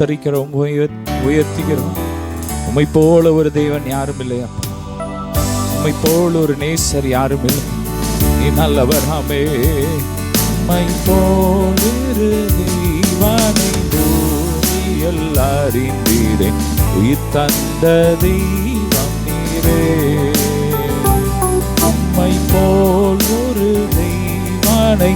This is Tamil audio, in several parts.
ஸ்தோத்தரிக்கிறோம், உயர்த்துகிறோம். உம்மை போல ஒரு தேவன் யாரும் இல்லை அப்பா. உம்மை போல ஒரு நேசர் யாரும் இல்லை. நீ நல்லவர். ஆமே. உம்மை போல ஒரு தெய்வனை பூமியில் அறிந்தீரேன். உயிர் தந்த தெய்வம் நீரே. உம்மை போல் ஒரு தெய்வனை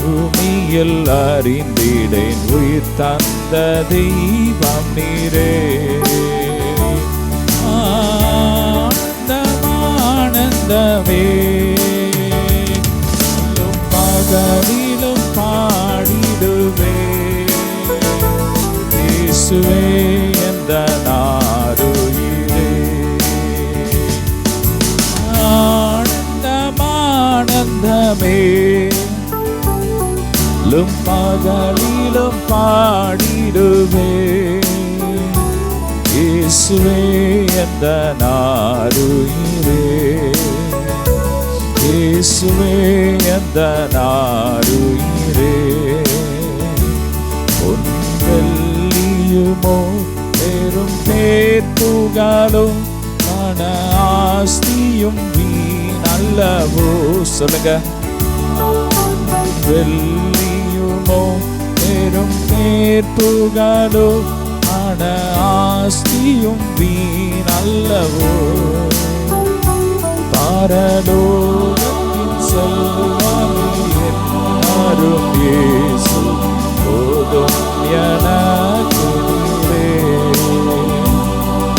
பூமியில் அறிந்தீரேன். உயிர் தந்த தெய்வம் நீரே. ஆனந்தமே பகலிலும் பாடிடுவே. இயேசுவே எந்த நாருயிரே. ஆனந்தமே பகலிலும் பாடிடுவே. இயேசுவே எந்த நாருயிரே. இயேசுவே எந்த நாருயிரே. பொன்வெள்ளியுமோ பெரும் பேர் புகழும் மன ஆஸ்தியும் வீணல்லவோ. சொல்லுங்க. வெள்ளியுமோ பெரும் பேர் புகழும் மன ஆஸ்தியும் வீணல்லவோ. பரலோகத்தின் செல்வமே எல்லாரும் இயேசு போதும் எனக்கு நீரே.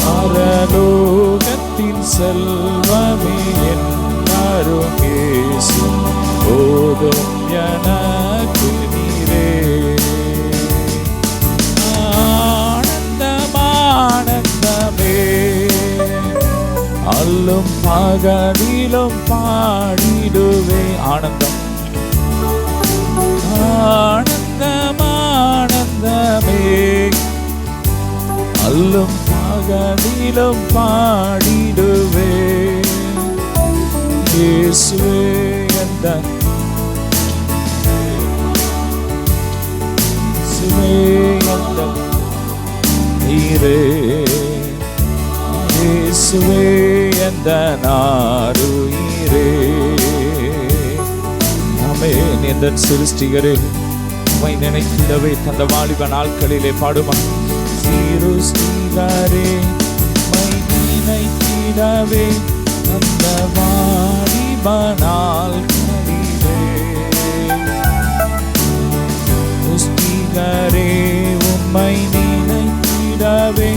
பரலோகத்தின் செல்வமே எல்லாரும் இயேசு போதும் எனக்கு நீரே. ஆனந்தமே அல்லும் பகலிலும் பாடிடுவே. ஆனந்தம். ஆனந்தமே அல்லும் பகலிலும் பாடிடுவே. இயேசுவே எந்த நீரே. இயேசுவே எந்த நாருயிரே. ஆமென். எந்த சிருஷ்டிகரே உம்மை நினைத்திடவே தந்த வாலிப நாட்களிலே பாடுமா. சிருஷ்டிகரே உம்மை நினைத்திடவே தந்த வாலிப நாட்களிலே. சிருஷ்டிகரே உம்மை நினைத்திடவே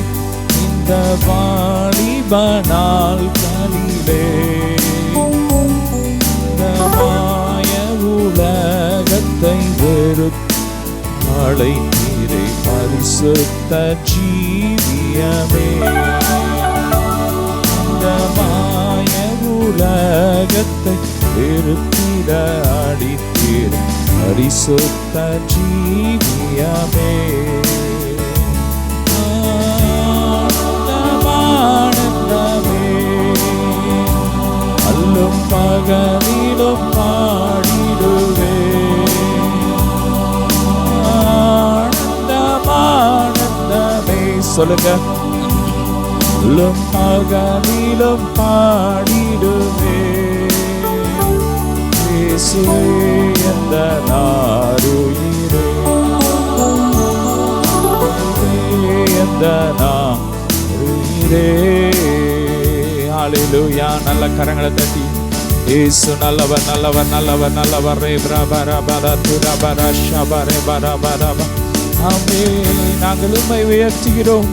இந்த வாலிப நாட்களிலே. இந்த மாய உலகத்தை வெறுத்தாளை நீரை பரிசுத்த ஜீவியமே. இந்த மாய உலகத்தை வெறுத்திட அடித்தீர் பரிசுத்த ஜீவியமே. ஆனந்தமே அல்லும் பகலிலும் பாடிடுவே. ஆனந்தமே சொல்லுங்க. அல்லும் பகலிலும் பாடிடுவே. இயேசுவே எந்த நாருயிரே. எந்த நாருயிரே. ஹல்லேலூயா. நல்ல கரங்களை தட்டி இயேசு நல்லவர் நல்லவர் நல்லவர் நல்லவர். ரே பிரபர பரதுர பரஷபரே பரபரப. ஆமென். நாங்கள் உம்மை உயர்த்துகிறோம்,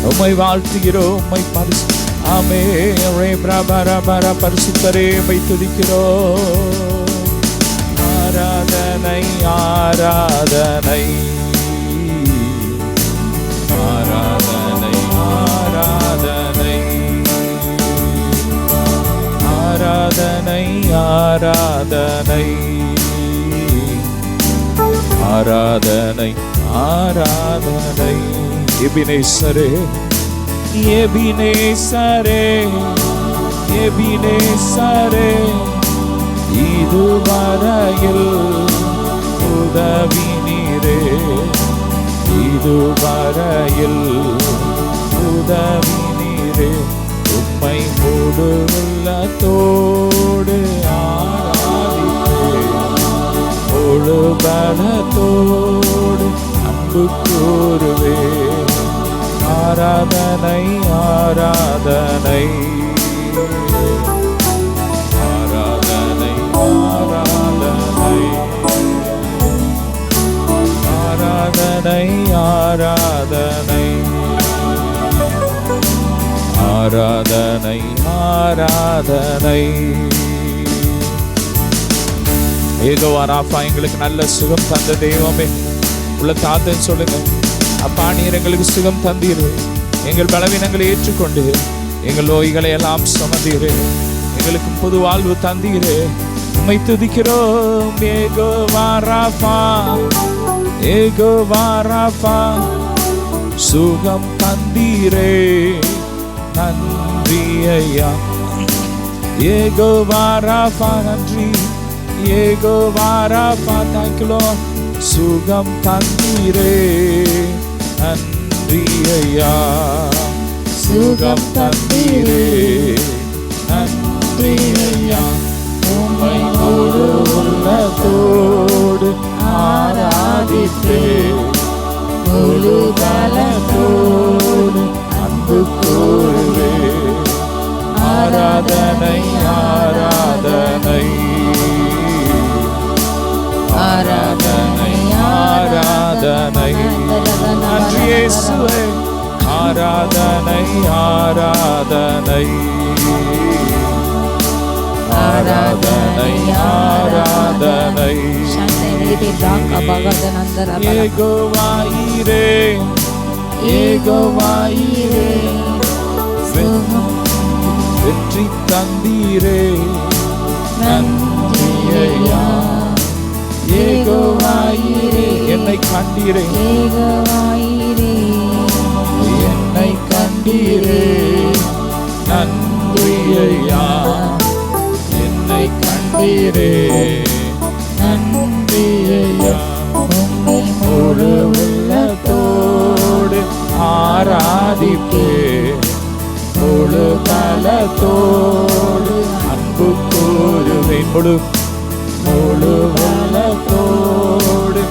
உம்மை வாழ்த்துகிறோம், உம்மை பரிசு. ஆமென். ரே பிரபர பர பரிசுத்தரே உம்மை துதிக்கிறோம். ஆராதனை ஆராதனை ஆராதனை ஆராதனை ஆராதனை ஆராதனை ஆராதனை ஆராதனை. எபினேசரே எபினேசரே எபினேசரே இதுவரையில் உதவி நீரே. இதுவரையில் உதவினீரே. உம்மை முழு உள்ளத்தோடு ஆராதிப்பேன், முழு பலத்தோடு அன்பு கூறுவேன். ஆராதனை ஆராதனை ஆராதனை ஆராதனை ஆராதனை ஆராதனை ஆராதனை. யெகோவா ராஃபா, எங்களுக்கு நல்ல சுகம் தந்த தெய்வமே, உள்ள தாத்தன்னு சொல்லுங்க. அப்பா, நீர் எங்களுக்கு சுகம் தந்தீரு, எங்கள் பலவீனங்களை ஏற்றுக்கொண்டு எங்கள் நோய்களை எல்லாம் சுமந்தீரு, எங்களுக்கு புது வாழ்வு தந்தீரு. உம்மை துதிக்கிறோம். யெகோவா ராஃபா, யெகோவா ராஃபா, சுகம் தந்தீரே, நன்றி ஐயா. யெகோவா ராஃபா, நன்றி. Jehovah Rafah, thank you Lord. சுகம் தந்தீரே, நன்றி ஐயா. சுகம் தந்தீரே, நன்றி ஐயா. உம்மை முழு உள்ளத்தோடு ஆராதிப்பேன், முழு பலத்தோடு அன்பு கூறுவேன். ஆராதனை ஆராதனை ஆராதனை ஆராதனை. நன்றி இயேசுவே. ஆராதனை ஆராதனை ஆராதனை ஆராதனை. யெகோவா ஈரே, யெகோவா ஈரே, வெற்றி தந்தீரே, நன்றி ஐயா. யெகோவா ஈரே, என்னை கண்டீரே, என்னை கண்டீரே, நன்றி ஐயா. என்னை கண்டீரே, நன்றி ஐயா. உம்மை முழு உள்ளத்தோடு ஆராதிப்பேன், முழு பலத்தோடு அன்பு கூறுவேன். முழு உள்ளத்தோடு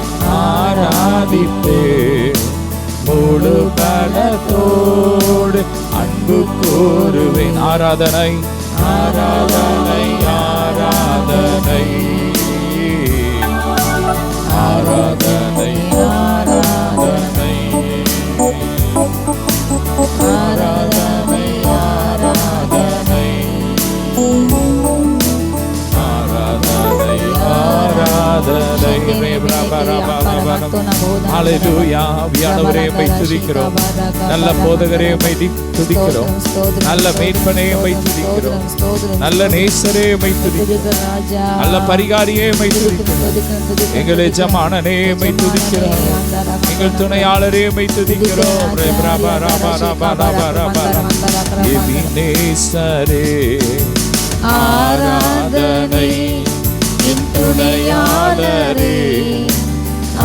ஆராதிப்பேன், முழு பலத்தோடு அன்பு கூறுவேன். ஆராதனை ஆராதனை ஆராதனை ஆராதனை ஆராதனை ஆராதனை ஆராதனை ஆராதனை ஆராதனை. ஹல்லேலூயா. ஆவியானவரே, உம்மை துதிக்கிறோம். நல்ல போதகரே, உம்மை துதிக்கிறோம். நல்ல மேய்ப்பனே, உம்மை துதிக்கிறோம். நல்ல நேசரே, உம்மை துதிக்கிறோம். நல்ல பரிகாரியே, உம்மை துதிக்கிறோம். எங்கள் எஜமானனே, உம்மை துதிக்கிறோம். எங்கள் துணையாளரே, உம்மை துதிக்கிறோம். எபினேசரே, ஆராதனை. என் துணையாளரே,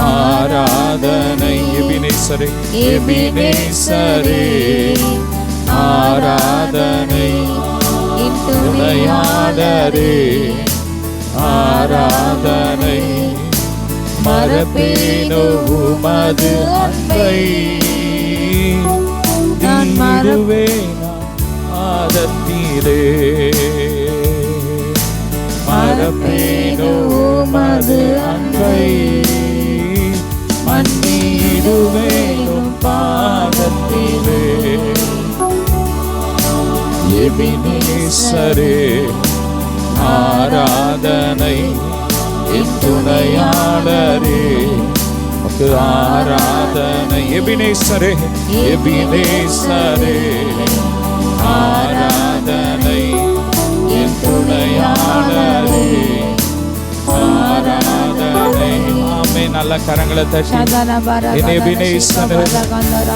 ஆராதனை. எபினேசரே, எபினேசரே, ஆராதனை. என் துணையாளரே, ஆராதனை. மறப்பேனோ உமது அன்பை, நான் மறவேன் ஆதத்தீரே. மறப்பேனோ உமது அன்பை, மன்னிடுவேனும் பாதத்திலே. எபினேசரே, ஆராதனை. என் துணையாளரே, உமக்கு ஆராதனை. எபினேசரே, எபினேசரே, ஆராதனை. என் துணையாளரே, ஆராதனை. ஆமே. நல்ல கரங்களை தட்டி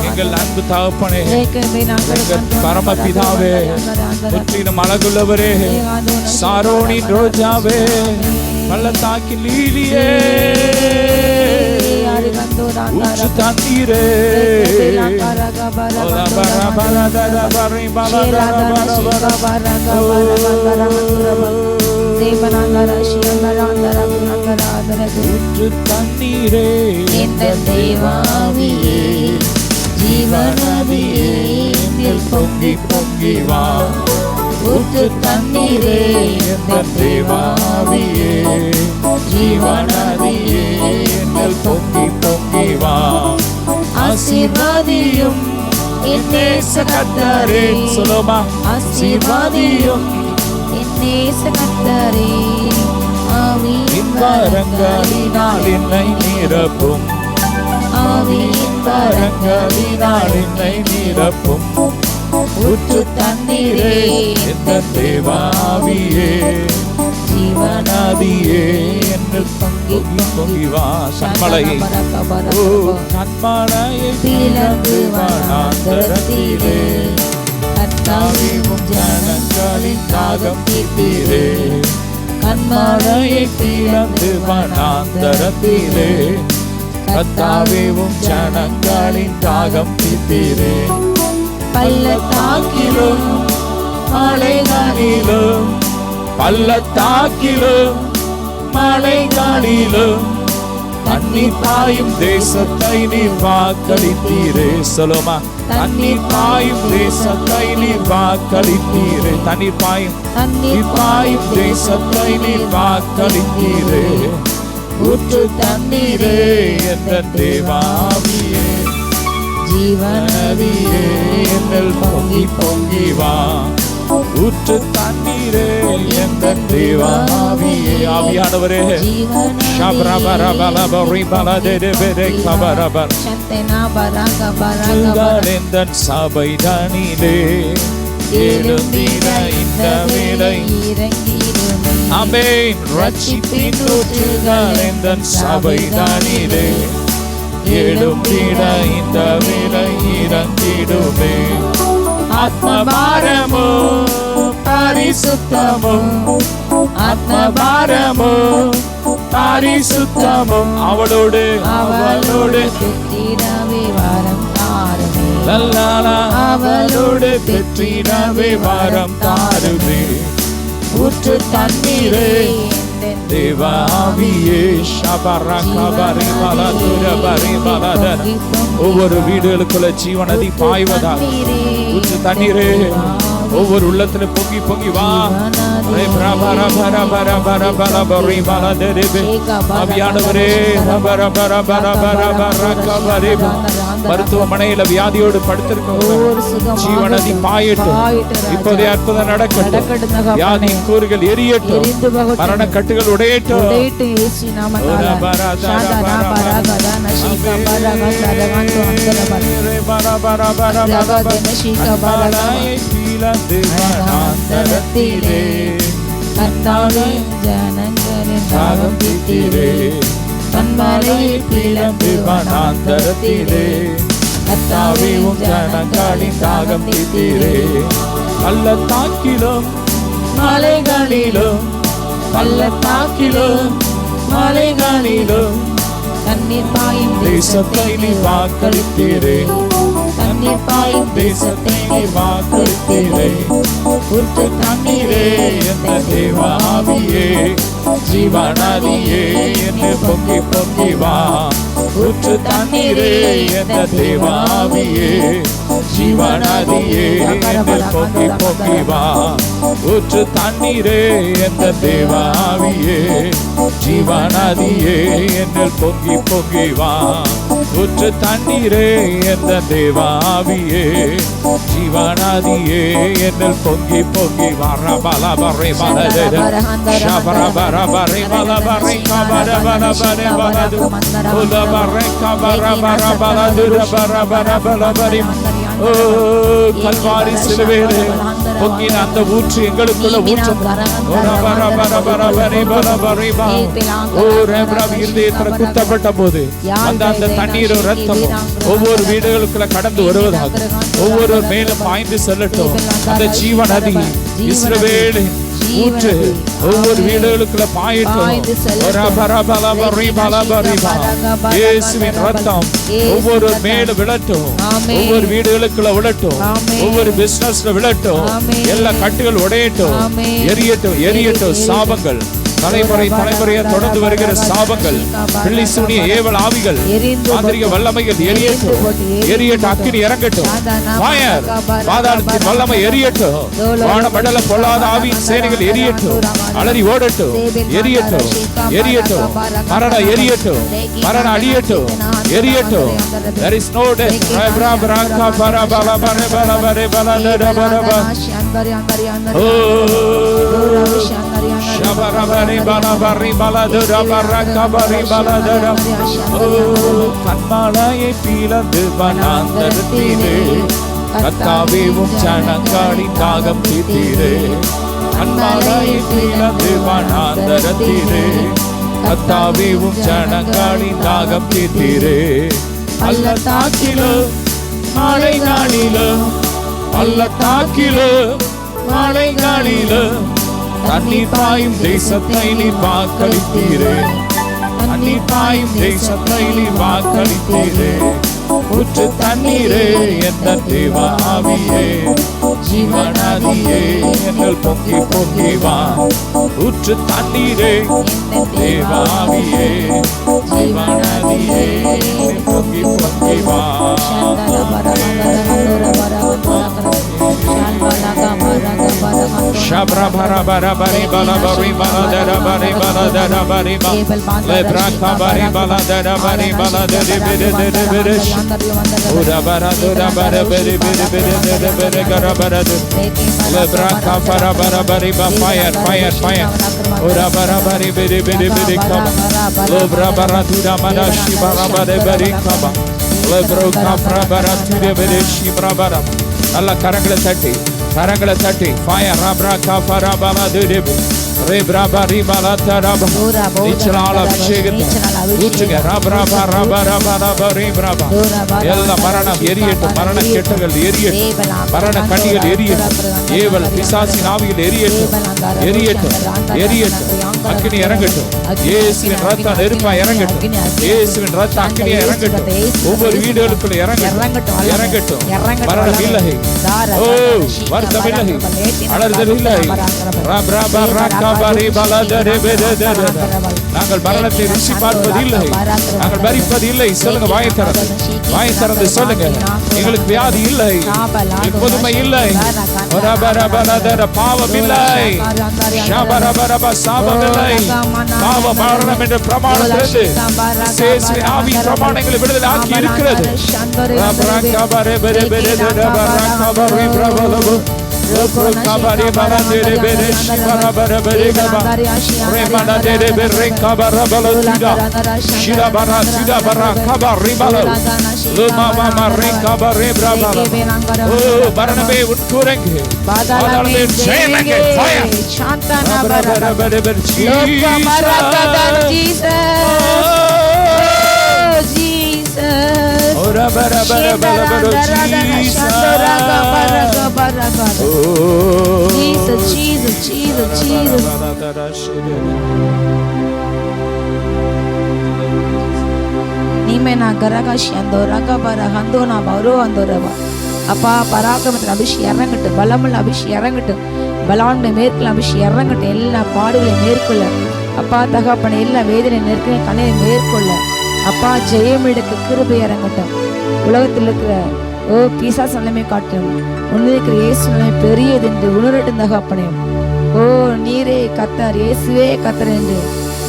எங்கள் அன்பு தகப்பனே, எங்கள் பரமபிதாவே, முற்றிலும் அழகுள்ளவரே, சாரோனின் ரோஜாவே, பள்ளத்தாக்கின் லீலியே, ஊற்று தண்ணீரே ஊற்று தண்ணீரே எங்கள் தேவாவியே ஜீவநதியே என்னில் பொங்கி பொங்கி வா. ஊற்று தண்ணீரே எங்கள் தேவாவியே ஜீவநதியே என்னில் பொங்கி பொங்கி வா. ஆசீர்வாதியும் என் நேச கர்த்தரே. சொல்லுமா, ஆசீர்வாதியும் என் நேச கர்த்தரே. ஆவியின் வரங்களினால் என்னை நிரப்பும், ஆவியின் வரங்களினால் என்னை நிரப்பும். ஊற்று தண்ணீரே எங்கள் தேவாவியே ஜீவநதியே என்னில் பொங்கி பொங்கி வா. கண்மலையை கண்மலையை பிளந்து வனாந்தரத்திலே கர்த்தாவின் ஜனங்களின் தாகம் தீர்த்தீரே. கண்மலையை பிளந்து வனாந்தரத்திலே கர்த்தாவின் ஜனங்களின் தாகம் தீர்த்தீரே. பள்ளத்தாக்கிலும் மலைகளிலும் பள்ளத்தாக்கிலும் மலைகளிலும் தண்ணீர் பாயும் தேசத்தை நீர் வாக்களித்தீரே. சொல்லுமா, தண்ணீர் பாயும் தேசத்தை நீர் வாக்களித்தீரே. தண்ணீர் பாயும் தேசத்தை நீர் வாக்களித்தீரே. ஊற்று தண்ணீரே எங்கள் தேவாவியே ஜீவநதியே என்னில் பொங்கி பொங்கி வா. ஊற்று தண்ணீரே எங்கள் தேவாவியே. ஆவியானவரே சபை தனிலே எழுந்திட இந்த வேளை ஆமென். ரட்சிப்பின் ஊற்றுகள் இந்த சபை தனிலே எழும்பிட இந்த வேளை இறங்கிடுமே. ஆத்மபாரமோ பரிசுத்தமோ, ஆத்மபாரமோ பரிசுத்தமோ அவளோடு பெற்றிடவே வாரம் தாருமே. அவளோடு பெற்றிடவே வாரம் தாருமே. ஊற்று தண்ணீரே தேவாவியே ஒவ்வொரு வீடுகளுக்குள்ள ஜீவநதி பாய்வதாக. ஊற்று தண்ணீரே ஒவ்வொரு உள்ளத்துல பொங்கி பொங்கி வா. மருத்துவமனையில வியாதியோடு படுத்திருக்க ஜீவநதி பாயட்டும். இப்போதே அற்புதம் நடக்கட்டும். வியாதி கூறுகள் எரியட்டும். மரண கட்டுகள் உடையட்டும். வனாந்தரத்திலே கர்த்தாவின் ஜனங்களின் தாகம் தீர்த்தீரே. கண்மலையை பிளந்து வனாந்தரத்திலே கர்த்தாவின் ஜனங்களின் தாகம் தீர்த்தீரே. பள்ளத்தாக்கிலும் மலைகளிலும் பள்ளத்தாக்கிலும் மலைகளிலும் தண்ணீர் பாயும் தேசத்தை நீ வாக்களித்தீரே. தண்ணீர் பாயும் தேசத்தை நீ வாக்களித்தீரே. ஊற்று தண்ணீரே என்ற தேவாவியே ஜீவநதியே என்று பொங்கி பொங்கி வா. ஊற்று தண்ணீரே என்ற தேவாவியே ஜீவநதியே என்று பொங்கி பொங்கி வா. ஊற்று தண்ணீரே என்ற தேவாவியே ஜீவநதியே என்று பொங்கி பொங்கி வா. ஊற்று தண்ணீரே என்ற தேவாவியே ஜீவநதியே என்று பொங்கி பொங்கி வா. ரபலபரே பலதே ஷபரபரபரே பலபரே கபரபரபரே பலது உலபரே கபரபரபலது ரபரபரபலபரி. ஓ கல்வாரி சிலுவையிலே பொங்கின அந்த ஊற்று எங்களுக்குள்ள ஊற்றும். குத்தப்பட்ட போது அந்த தண்ணீரும் ரத்தமும் ஒவ்வொரு வீடுகளுக்குள்ள கடந்து வருவதாக. ஒவ்வொரு மேலும் பாய்ந்து செல்லட்டும் அந்த ஜீவநதி. இஸ்ரவேலின் ஊற்று ஒவ்வொரு வீடுகளுக்குள்ள பாயட்டும். இயேசுவின் ரத்தம் ஒவ்வொரு மேடு விழட்டும், ஒவ்வொரு வீடுகளுக்குள்ள விழட்டும், ஒவ்வொரு பிசினஸ்ல விழட்டும். எல்லா கட்டுகள் உடையட்டும், எரியட்டும், எரியட்டும். சாபங்கள் தலைமுறை தலைமுறையா தொடர்ந்து வருகிற சாபங்கள், பிள்ளை சூனிய ஏவல் ஆவிகள், மாந்திரிக வல்லமைகள் எரியட்டும், எரியட்டும். அக்கினி இறங்கட்டும். ஃபயர், பாதாளத்தின் வல்லமை எரியட்டும். வானமண்டல பொல்லாத ஆவியின் சேனைகள் எரியட்டும், அலறி ஓடட்டும், எரியட்டும், எரியட்டும். மரணம் எரியட்டும், மரணம் அழியட்டும், எரியட்டும். There is no death. கண்மாலையை பிளந்து வனாந்தரத்திலே கர்த்தாவே உம் ஜனங்களின் தாகம் தீர்த்தீரே. கண்மாலையை பிளந்து வனாந்தரத்திலே கர்த்தாவே உம் ஜனங்களின் தாகம் தீர்த்தீரே. பள்ளத்தாக்கிலும் மழை நாளிலும், பள்ளத்தாக்கிலும் மழை நாளிலும் தண்ணீர் பாயும் தேசத்தை நீர் வாக்களித்தீரே. தண்ணீர் பாயும் தேசத்தை நீர் வாக்களித்தீரே. ஊற்று தண்ணீரே என்ற தேவ ஆவியே, ஜீவநதியே எங்கள் பொங்கி பொங்கி வா. ஊற்று தண்ணீரே தேவ ஆவியே, ஜீவநதியே பொங்கி பொங்கி வா. Shabra bara bara bari bala bari bala dera bari bala dera bari bala lebra kabari bala dera bari bala dera bere dera bere ura bara dera bara bere bere bere dera bere gara bara lebra kabara bara bari ba fire fire fire ura bara bari bere bere bere kaba lebra bara dura mana shibara bara bere kaba lebra kabara bara dura bere shibara bara alla karangala tatti கரங்களை தட்டி ஃபயர் ரப்ரா கஃபரா பலா துரிபு ரேப்ரா பரி பலா தரப நீச்சலால் அபிஷேகத்தை ஊற்றுங்க. ரப்ரா ரபா ரபா ரபா ரேப்ரா எல்லா மரணம் எரியட்டும், மரண கெட்டுகள் எரியட்டும், மரண கண்ணிகள் எரியட்டும், ஏவல் பிசாசின் ஆவிகள் எரியட்டும், எரியட்டும், எரியட்டும். அக்கினி இறங்கட்டும். இயேசுவின் ரத்தம் நெருப்பா இறங்கட்டும். இயேசுவின் ரத்தம் அக்கினியா இறங்கட்டும். ஒவ்வொரு வீடுகளுக்குள்ள இறங்கட்டும், இறங்கட்டும். மரணம் இல்லை, ஓ வருத்தம் இல்லை, அலறுதல் இல்லை. நாங்கள் மரணத்தை ருசி பார்ப்பது இல்லை, நாங்கள் மரிப்பது இல்லை. சொல்லுங்க, வாயை திறந்து, வாயை திறந்து சொல்லுங்க. எங்களுக்கு வியாதி இல்லை, புதுமை இல்லை, பாவம் இல்லை, சாபம் இல்லை. பாவ மரணம் என்ற பிரமாணத்திலிருந்து இயேசுவின் ஆவி பிரமாணங்களை விடுதலை ஆக்கி இருக்கிறது. Kabari bara dere bere shibara bara bere gaba remana dere bere kabara bala tuda shira bara tuda bara kabari bala luma mama re kabare braba oh baranabe utkurenge badalame jayenge fire shantana bara bara bara Jesus ora bara bara bara bara Jesus Jesus Jesus Jesus நீமேனா கரகாஷி அந்தோரக பரஹந்தோனா பரோ அந்தோரவா அப்பா பராக்கிரமத்தின் அபிஷேகம் இறங்கட்டும், பலமுள்ள அபிஷேகம் இறங்கட்டும், பலவானுடைய மேற்கொள்ள அபிஷேகம் இறங்கட்டும். எல்லா பாடுகளையும் மேற்கொள்ள அப்பா தகப்பனை, எல்லா வேதனை நெருக்கிற கண்ணை மேற்கொள்ள அப்பா ஜெயம் எடுக்க கிருபை இறங்கட்டும். உலகத்தில் இருக்கிற ஓ பிசாசு நிலைமை காட்டும், உன்னில் இருக்கிற இயேசு நிலைமை பெரியது என்று உணரட்டும் தகப்பனையும். ஓ நீரே கத்தர், இயேசுவே கத்தர் என்று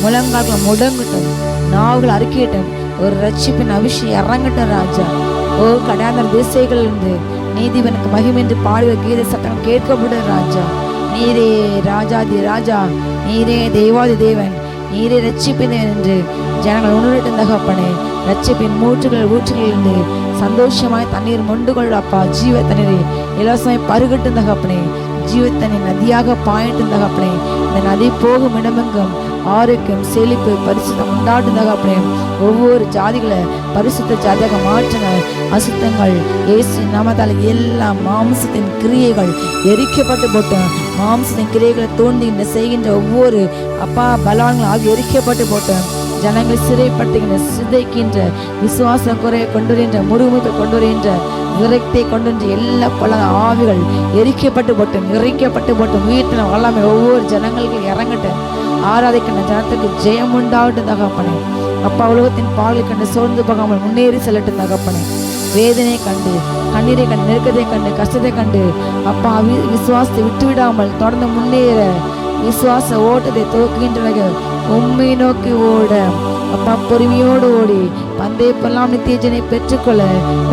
முழங்கால்கள் முடங்கட்டும், நாவுகள் அறிக்கையட்டும். ஒரு ரட்சிப்பின் அபிஷேகம் இறங்கட்டும் ராஜா. ஓ கடாந்த திசைகள் இருந்து நீதிபனுக்கு மகிமென்று பாடுகிற கீத சத்தம் கேட்கப்படும் ராஜா. நீரே ராஜாதி ராஜா, நீரே தெய்வாதி தேவன், நீரே ரட்சிப்பின் என்று ஜனங்கள் உணரட்டும் தகப்பனே. ரட்சிப்பின் ஊற்றுகளிலிருந்து சந்தோஷமாய் தண்ணீர் மொண்டு கொள் அப்பா. ஜீவ தண்ணீரை இலவசமாய் பருகட்டும் தகப்பனே. ஜீவ தண்ணீர் நதியாக பாயட்டும் தகப்பனே. இந்த நதி போகும் இடமெங்கும் ஆரோக்கியம், செழிப்பு, பரிசுத்தம் உண்டாட்டும் தகப்பனே. ஒவ்வொரு ஜாதிகளை பரிசுத்த ஜாதியாக மாற்றின அசுத்தங்கள் இயேசு நாமத்தால் எல்லா மாம்சத்தின் கிரியைகள் எரிக்கப்பட்டு போட்டு, மாம்சத்தின் கிரியைகளை தோன்றுகின்ற செய்கின்ற ஒவ்வொரு அப்பா பலவான்கள் ஆகி எரிக்கப்பட்டு போட்டு, ஜனங்களை சிறைப்படுத்துகின்ற சிதைக்கின்ற விசுவாச குறையை கொண்டு வருகின்ற முறுமுறுப்பை கொண்டு வருகின்ற விரக்தியை கொண்டு வந்து எல்லா பல ஆவிகள் எரிக்கப்பட்டு போட்டும் நிறைக்கப்பட்டு போட்டும் உயிர்த்தின வல்லமை ஒவ்வொரு ஜனங்களுக்கு இறங்கட்டும். ஆராதிக்கின்ற ஜனத்துக்கு ஜெயம் உண்டாகட்டும் தகப்பனே. அப்பா உலகத்தின் பாலை கண்டு சோர்ந்து போகாமல் முன்னேறி செல்லட்டும் தகப்பனே. வேதனை கண்டு, கண்ணீரை கண்டு, நெருக்கத்தை கண்டு, கஷ்டத்தை கண்டு அப்பா விசுவாசத்தை விட்டுவிடாமல் தொடர்ந்து முன்னேற விசுவாச ஓட்டத்தை துவக்குகின்றவர்கள் உண்மை நோக்கி ஓட அப்பா பொறுமையோடு ஓடி பந்தயப்பெல்லாம் நித்தியஜனை பெற்றுக்கொள்ள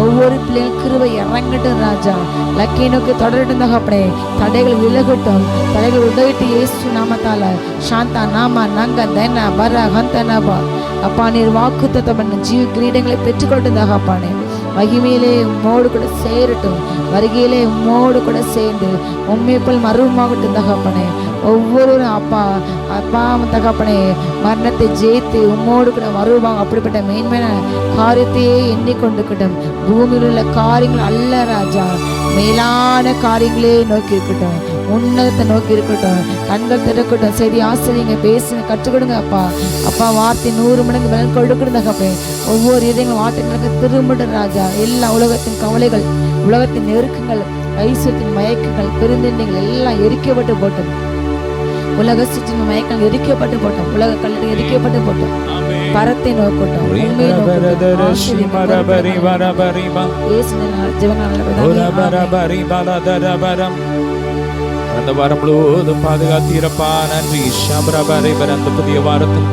ஒவ்வொரு பிள்ளைகள் கிருபை இறங்கட்டும் ராஜா. லக்கை நோக்கி தொடரட்டும் தகப்பனே. தடைகள் விலகட்டும், தடைகள் உதவிட்டு இயேசு நாமத்தால சாந்தா நாம நங்க தென பர ஹந்த நபா அப்பா நீர் வாக்குத்தத்தம் பண்ண ஜீவ கிரீடங்களை பெற்றுக்கொள்ளட்டும் தகப்பானே. மகிமையிலே உம்மோடு கூட சேரட்டும், வருகையிலே உம்மோடு கூட சேர்ந்து உண்மைப்போல் மருவமாகட்டும் தகப்பனே. ஒவ்வொருவரும் அப்பா அப்பா தகப்பனே மரணத்தை ஜெயித்து உம்மோடு கூட மருவமாக அப்படிப்பட்ட மேன்மையான காரியத்தையே எண்ணிக்கொண்டிருக்கட்டும். பூமியில் உள்ள காரியங்கள் அல்ல ராஜா, மேலான காரியங்களே நோக்கி இருக்கட்டும், உன்னதத்தை நோக்கி இருக்கட்டும். கண்கள் திறக்கட்டும், சரி ஆசிரியங்க பேசுங்க, கற்றுக் கொடுங்க அப்பா. அப்பா வார்த்தை 100 மடங்கு பலன் கொடுக்கணும் தகப்பே. ஒவ்வொரு இதயங்களும் வார்த்தைகளுக்கு திரும்பிடும் ராஜா. எல்லா உலகத்தின் கவலைகள், உலகத்தின் நெருக்கங்கள், ஐஸ்வர்யத்தின் மயக்கங்கள், பெருந்தெண்ணிகள் எல்லாம் எரிக்கப்பட்டு போட்டோம். உலக சுற்றின் மயக்கம் எரிக்கப்பட்டு போட்டோம், உலக கல்லறை எரிக்கப்பட்டு போட்டோம். பரத்தை நோக்கட்டும், அந்த வாரம் முழுவதும் பாதுகாத்தீரப்பா, நன்றி. அந்த புதிய வாரத்தில்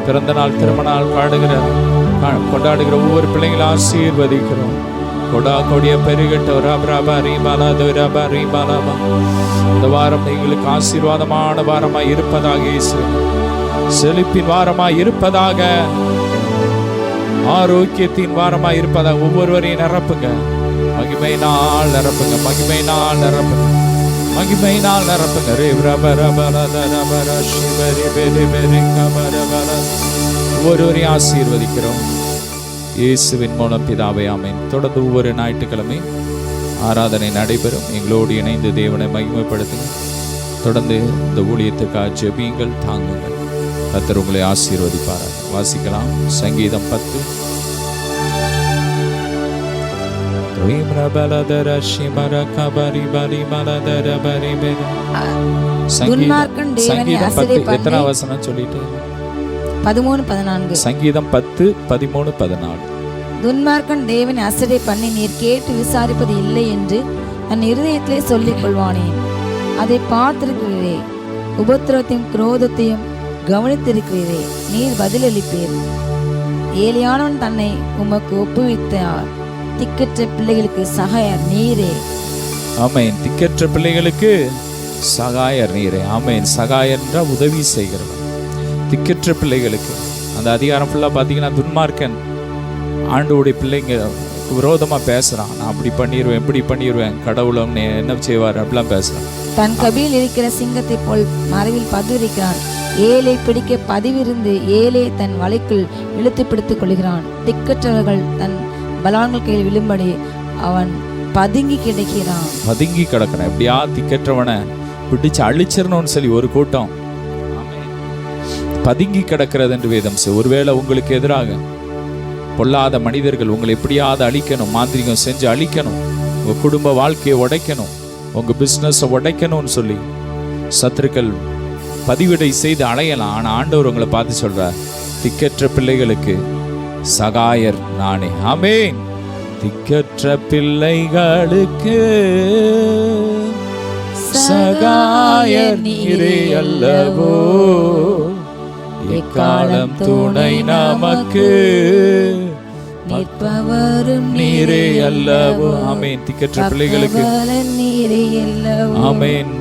பிறந்த நாள், திருமண நாள் கொண்டாடுகிற ஒவ்வொரு பிள்ளைங்களும் ஆசீர்வதிக்கிறோம். கொடா கொடிய பெருகட்டும். இந்த வாரம் எங்களுக்கு ஆசீர்வாதமான வாரமாய் இருப்பதாக, செழிப்பின் வாரமாய் இருப்பதாக, ஆரோக்கியத்தின் வாரமாய் இருப்பதாக. ஒவ்வொருவரையும் நிரப்புங்க, மகிமை நாள் நிரப்புங்க, மகிமை நாள் நிரப்புங்க, மகிமை நாள் நிரப்புங்க. ஒவ்வொருவரையும் ஆசீர்வதிக்கிறோம் இயேசுவின் மூலம் பிதாவே, ஆமென். தொடர்ந்து ஒவ்வொரு ஞாயிற்றுக்கிழமை ஆராதனை நடைபெறும். எங்களோடு இணைந்து தேவனை மகிமைப்படுத்துங்க. தொடர்ந்து இந்த ஊழியத்துக்காக ஜெபியுங்கள், தாங்குங்கள். கர்த்தர் உங்களை ஆசீர்வதிப்பாராக. வாசிக்கலாம் சங்கீதம் 10. சங்கீதம் 10 எத்தனை வசனம் சொல்லிட்டு 13-14. சங்கீதம் 10:13-14. துன்மார்க்கன் தேவனை அசட்டை பண்ணி நீர் கேட்டு விசாரிப்பது இல்லை என்று தன் இருதயத்திலே சொல்லிக் கொள்வானேன். அதை பார்த்திருக்கிறீரே, உபத்திரத்தையும் குரோதத்தையும் கவனித்திருக்கிறீரே, நீர் பதிலளிப்பீர். ஏழையானவன் தன்னை உமக்கு ஒப்புவித்தார், திக்கற்ற பிள்ளைகளுக்கு சகாயர் நீரே. ஆமென். திக்கற்ற பிள்ளைகளுக்கு சகாயர் நீரே. ஆமென். சகாயர் என்றால் உதவி செய்கிறவர். திக்கற்ற பிள்ளைகளுக்கு அந்த அதிகாரம் ஃபுல்லாக பார்த்தீங்கன்னா, துன்மார்க்கன் ஆண்டோடைய பிள்ளைங்க விரோதமாக பேசுகிறான். நான் அப்படி பண்ணிடுவேன், இப்படி பண்ணிடுவேன், கடவுளம் என்ன செய்வார் அப்படிலாம் பேசுகிறான். தன் கபியில் இருக்கிற சிங்கத்தை போல் மறைவில் பதிவிருக்கிறான். ஏழை பிடிக்க பதிவிருந்து ஏழை தன் வலைக்குள் இழுத்து பிடித்துக் கொள்கிறான். திக்கற்றவர்கள் தன் பலவான்கள் கையில் விழும்படி அவன் பதுங்கி கிடக்கிறான். பதுங்கி கிடக்கிறான். எப்படியா திக்கற்றவனை பிடிச்சு அழிச்சிடணும்னு சொல்லி ஒரு கூட்டம் பதுங்கி கிடக்கிறது என்று வேதம். ஒருவேளை உங்களுக்கு எதிராக பொல்லாத மனிதர்கள் உங்களை எப்படியாவது அழிக்கணும், மாந்திரிகம் செஞ்சு அழிக்கணும், உங்க குடும்ப வாழ்க்கையை உடைக்கணும், உங்க பிசினஸை உடைக்கணும்னு சொல்லி சத்துருக்கள் பதிவிடை செய்து அலையலாம். ஆனா ஆண்டவர் உங்களை பார்த்து சொல்றார், திக்கற்ற பிள்ளைகளுக்கு சகாயர் நானே. ஆமென். திக்கற்ற பிள்ளைகளுக்கு சகாயர் நீரே அல்லவோ, எக்காலம் துணை நமக்கு நிற்பவரும் நீரே அல்லவோ. ஆமென். திக்கற்ற பிள்ளைகளுக்கு நீரே அல்லவோ. ஆமென்.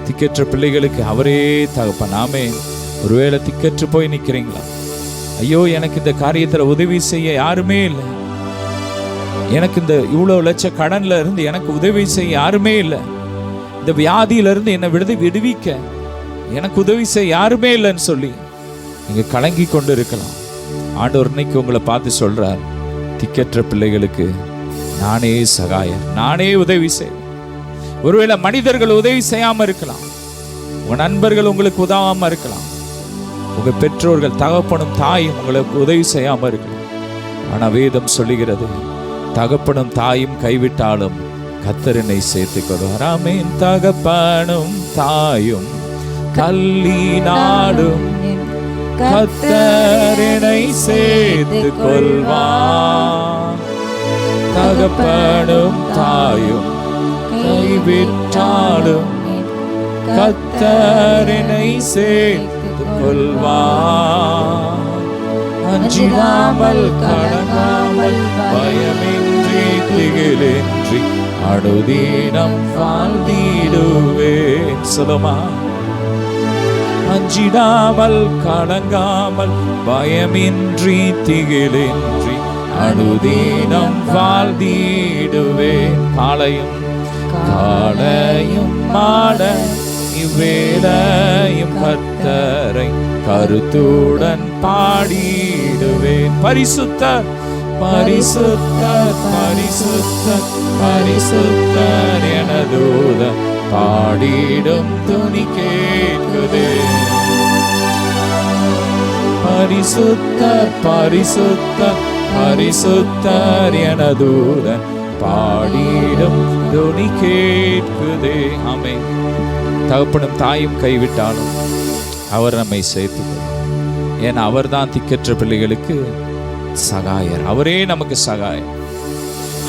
திக்கற்ற பிள்ளைகளுக்கு அவரே தகப்பன். ஆமென். ஒருவேளை திக்கற்று போய் நிக்கிறீங்களா? ஐயோ, எனக்கு இந்த காரியத்துல உதவி செய்ய யாருமே இல்லை, எனக்கு இந்த இவ்வளவு லட்ச கடன்ல இருந்து எனக்கு உதவி செய்ய யாருமே இல்லை, இந்த வியாதியில இருந்து என்னை விடுவிக்க எனக்கு உதவி செய்ய யாருமே இல்லைன்னு சொல்லி நீங்க கலங்கி கொண்டு இருக்கலாம். ஆண்டவர் இன்னைக்கு உங்களை பார்த்து சொல்றார், திக்கற்ற பிள்ளைகளுக்கு நானே சகாயர், நானே உதவி செய்வேன். ஒருவேளை மனிதர்கள் உதவி செய்யாம இருக்கலாம், உங்க நண்பர்கள் உங்களுக்கு உதவாம இருக்கலாம், உங்க பெற்றோர்கள் தகப்பனும் தாயும் உங்களுக்கு உதவி செய்யாம இருக்கலாம். ஆனா வேதம் சொல்லுகிறது, தகப்பனும் தாயும் கைவிட்டாலும் கர்த்தர் என்னை சேர்த்துக் கொள்வார். ஆமென். தகப்பனும் தாயும் தள்ளினாலும் கர்த்தர் என்னை சேர்த்துக் கொள்வார். தகப்பனும் தாயும் கைவிட்டாலும் கர்த்தர் என்னை சேர்த்துக் கொள்வார். அஞ்சிடாமல் கலங்காமல் பயமின்றி திகிலின்றி அனுதினம் வாழ்ந்திடுவேன். சொல்லுமா, அஞ்சிடாமல் கலங்காமல் பயமின்றி திகிலின்றி அனுதினம் வாழ்ந்திடுவேன். காலையும் மாட இவ்வேளையும் கர்த்தரை கருத்துடன் பாடிடுவேன். பரிசுத்தர் பரிசுத்தர் பரிசுத்தர் பரிசுத்தர் என தூதன் பாடிடும் துணி கேட்குதே. பரிசுத்தர் பரிசுத்தர் பரிசுத்தர் என தூதன் பாடிடும் துணி கேட்குதே. ஆமென். தகப்பனும் தாயும் கைவிட்டாலும் அவர் நம்மை சேர்த்துக்கிறார். ஏன்னா அவர் தான் திக்கற்ற பிள்ளைகளுக்கு சகாயர். அவரே நமக்கு சகாயர்.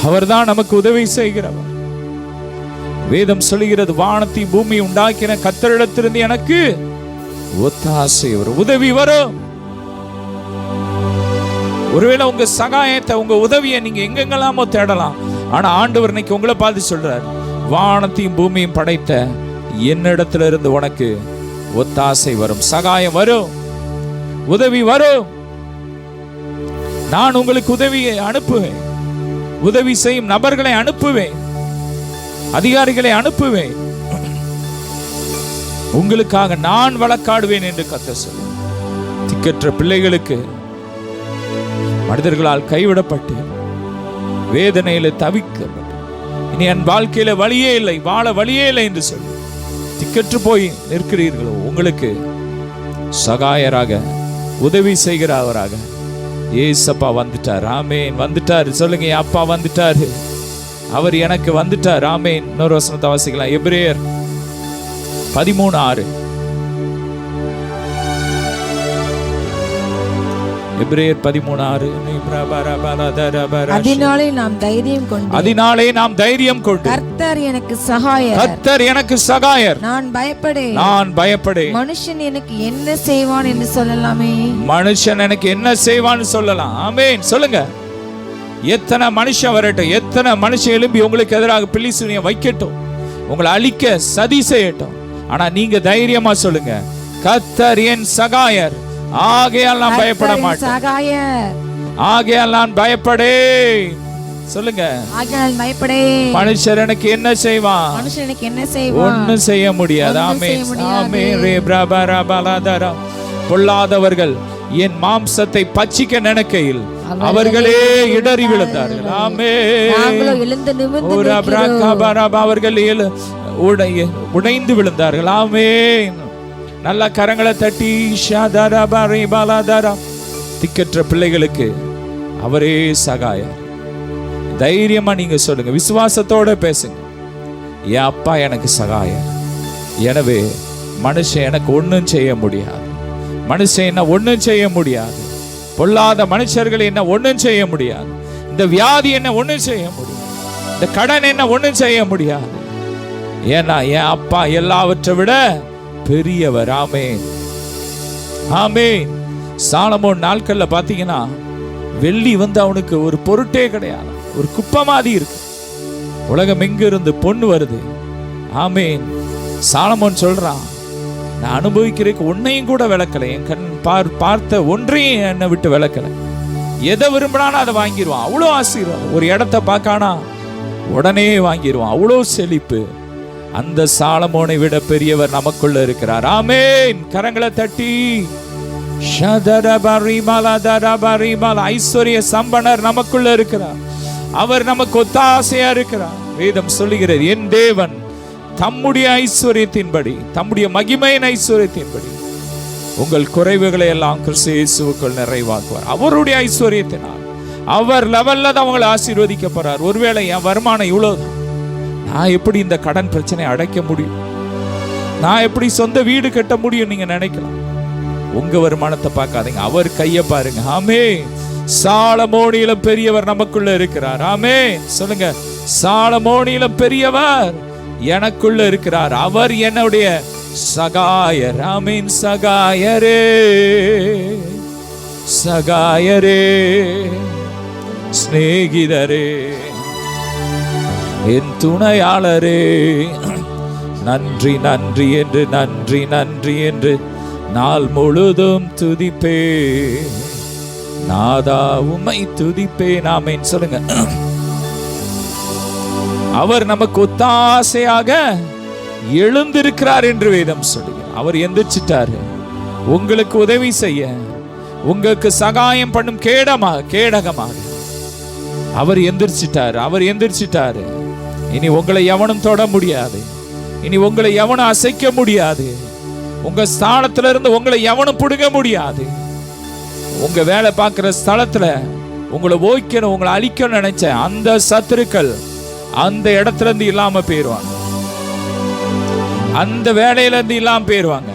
அவர் தான் நமக்கு உதவி செய்கிறவர். வேதம் சொல்லுகிறது, வானத்தை பூமி உண்டாக்கின கர்த்தரிடத்திலிருந்து எனக்கு ஒத்தாசை வரும், உதவி வரும். ஒருவேளை உங்க சகாயத்தை, உங்க உதவியை நீங்க எங்கெங்கெல்லாமோ தேடலாம். ஆனா ஆண்டவர் இன்னைக்கு உங்களை பார்த்து சொல்றார், வானத்தையும் பூமியும் படைத்த என்னிடத்துல இருந்து உனக்கு ஒத்தாசை வரும், சகாயம் வரும், உதவி வரும். நான் உங்களுக்கு உதவியை அனுப்புவேன், உதவி செய்யும் நபர்களை அனுப்புவேன், அதிகாரிகளை அனுப்புவேன், உங்களுக்காக நான் வழக்காடுவேன் என்று கர்த்தர் சொல்றார். திக்கற்ற பிள்ளைகளுக்கு, மனிதர்களால் கைவிடப்பட்டு வேதனையில தவிக்கப்பட்டு இனி என் வாழ்க்கையில வழியே இல்லை, வாழ வழியே இல்லை என்று சொல்லி திக்கற்று போய் நிற்கிறீர்களோ, உங்களுக்கு சகாயராக உதவி செய்கிறவராக ஏசப்பா வந்துட்டார். ஆமென். வந்துட்டார். சொல்லுங்க, அப்பா வந்துட்டாரு, அவர் எனக்கு வந்துட்டார். ஆமென். இன்னொரு வசனத்தை வாசிக்கலாம். எபிரேயர் 13:6. எபிரேயர் 13:6. அதனாலே நாம் தைரியம் கொண்டு கர்த்தர் எனக்கு சகாயர், கர்த்தர் எனக்கு சகாயர், நான் பயப்படேன். மனுஷன் எனக்கு என்ன செய்வான் என்று சொல்லலாமே. மனுஷன் எனக்கு என்ன செய்வான்னு சொல்லலாம். ஆமென். சொல்லுங்க. எத்தனை மனுஷன் வரட்டும், எத்தனை மனுஷன் எழும்பி உங்களுக்கு எதிராக பிள்ளைசூனியம் வைக்கட்டும், உங்களை அழிக்க சதி செய்யட்டும், ஆனா நீங்க தைரியமா சொல்லுங்க, கர்த்தர் என் சகாயர், ஆகையால் நான் பயப்பட மாட்டேன், ஆகையால் நான் பயப்படேன். சொல்லுங்க, மனுஷர் எனக்கு என்ன செய்வான், ஒன்னும் செய்ய முடியாது. பொல்லாதவர்கள் என் மாம்சத்தை பச்சிக்க நினைக்கையில் அவர்களே இடறி விழுந்தார்கள். அவர்கள் உடைந்து விழுந்தார்கள். ஆமென். நல்ல கரங்களை தட்டி திக்கற்ற பிள்ளைகளுக்கு அவரே சகாயர். தைரியமா நீங்க சொல்லுங்க, விசுவாசத்தோட பேசுங்க, என் அப்பா எனக்கு சகாயர், எனவே மனுஷன் எனக்கு ஒன்றும் செய்ய முடியாது, மனுஷன் என்ன ஒன்றும் செய்ய முடியாது, பொல்லாத மனுஷர்கள் என்ன ஒன்றும் செய்ய முடியாது, இந்த வியாதி என்ன ஒன்றும் செய்ய முடியாது, இந்த கடன் என்ன ஒன்றும் செய்ய முடியாது, ஏன்னா என் அப்பா எல்லாவற்றை விட பெரியவர். ஆமென். ஆமென். சாலமோன் நாட்கள்ல பாத்தீங்கன்னா வெள்ளி அவனுக்கு ஒரு பொருட்டே கிடையாது, ஒரு குப்பை மாதிரி இருக்கு. உலகம் எங்க இருந்து பொண்ணு வருது. ஆமென். சாலமோன் சொல்றான், நான் அனுபவிக்கிறதுக்கு ஒன்னையும் கூட விளக்கல, என் கண் பார்த்த ஒன்றையும் என்னை விட்டு விளக்கல, எதை விரும்பினானோ அதை வாங்கிடுவான், அவ்வளோ ஆசீர்வாதம். ஒரு இடத்த பார்க்கானா உடனே வாங்கிடுவான், அவ்வளோ செழிப்பு. அந்த சாலமோனை விட பெரியவர் நமக்குள்ள இருக்கிறார். ஆமென். கரங்களை தட்டி ஐஸ்வர்ய சம்பனர் நமக்குள்ள இருக்கிறார். அவர் நமக்கு ஒத்தாசையா இருக்கிறார். வேதம் சொல்லுகிறது, என் தேவன் தம்முடைய ஐஸ்வர்யத்தின்படி, தம்முடைய மகிமையின் ஐஸ்வர்யத்தின்படி உங்கள் குறைவுகளை எல்லாம் கிறிஸ்து இயேசுவுக்குள் நிறைவாக்குவார். அவருடைய ஐஸ்வர்யத்தினால் அவர் லெவல்ல தான் அவங்களை ஆசீர்வதிக்க போறார். ஒருவேளை என் வருமானம் இவ்வளவுதான், நான் எப்படி இந்த கடன் பிரச்சனை அடைக்க முடியும், நான் எப்படி சொந்த வீடு கட்ட முடியும் நீங்க நினைக்கலாம். உங்க வருமானத்தை பார்க்காதீங்க, அவர் கையை பாருங்க. ஆமே, சாலமோனியில பெரியவர் நமக்குள்ள இருக்கிறார். ஆமே சொல்லுங்க, சாலமோனியில பெரியவர் எனக்குள்ள இருக்கிறார். அவர் என்னுடைய சகாயர். ஆமீன். சகாயரே, சகாயரே, சிநேகிதரே, என் துணையாளரே, நன்றி நன்றி என்று, நன்றி நன்றி என்று நாள் முழுதும் துதிப்பே, நாதா உம்மை துதிப்பே. ஆமென் சொல்லுங்க. அவர் நமக்கு ஒத்தாசையாக எழுந்திருக்கிறார் என்று வேதம் சொல்லுகிறார். அவர் எந்திரிச்சிட்டாரு உங்களுக்கு உதவி செய்ய, உங்களுக்கு சகாயம் பண்ணும் கேடகமாக அவர் எந்திரிச்சிட்டாரு. அவர் எந்திரிச்சிட்டாரு. இனி உங்களை எவனும் தொட முடியாது, இனி உங்களை எவனும் அசைக்க முடியாது, உங்க ஸ்தானத்துல இருந்து உங்களை எவனும் பிடுங்க முடியாது. உங்க வேலை பார்க்கிற ஸ்தலத்துல உங்களை ஓய்க்கணும், உங்களை அழிக்கணும் நினைச்ச அந்த சத்துருக்கள் அந்த இடத்துல இருந்து இல்லாம போயிருவாங்க, அந்த வேலையில இருந்து இல்லாம போயிருவாங்க.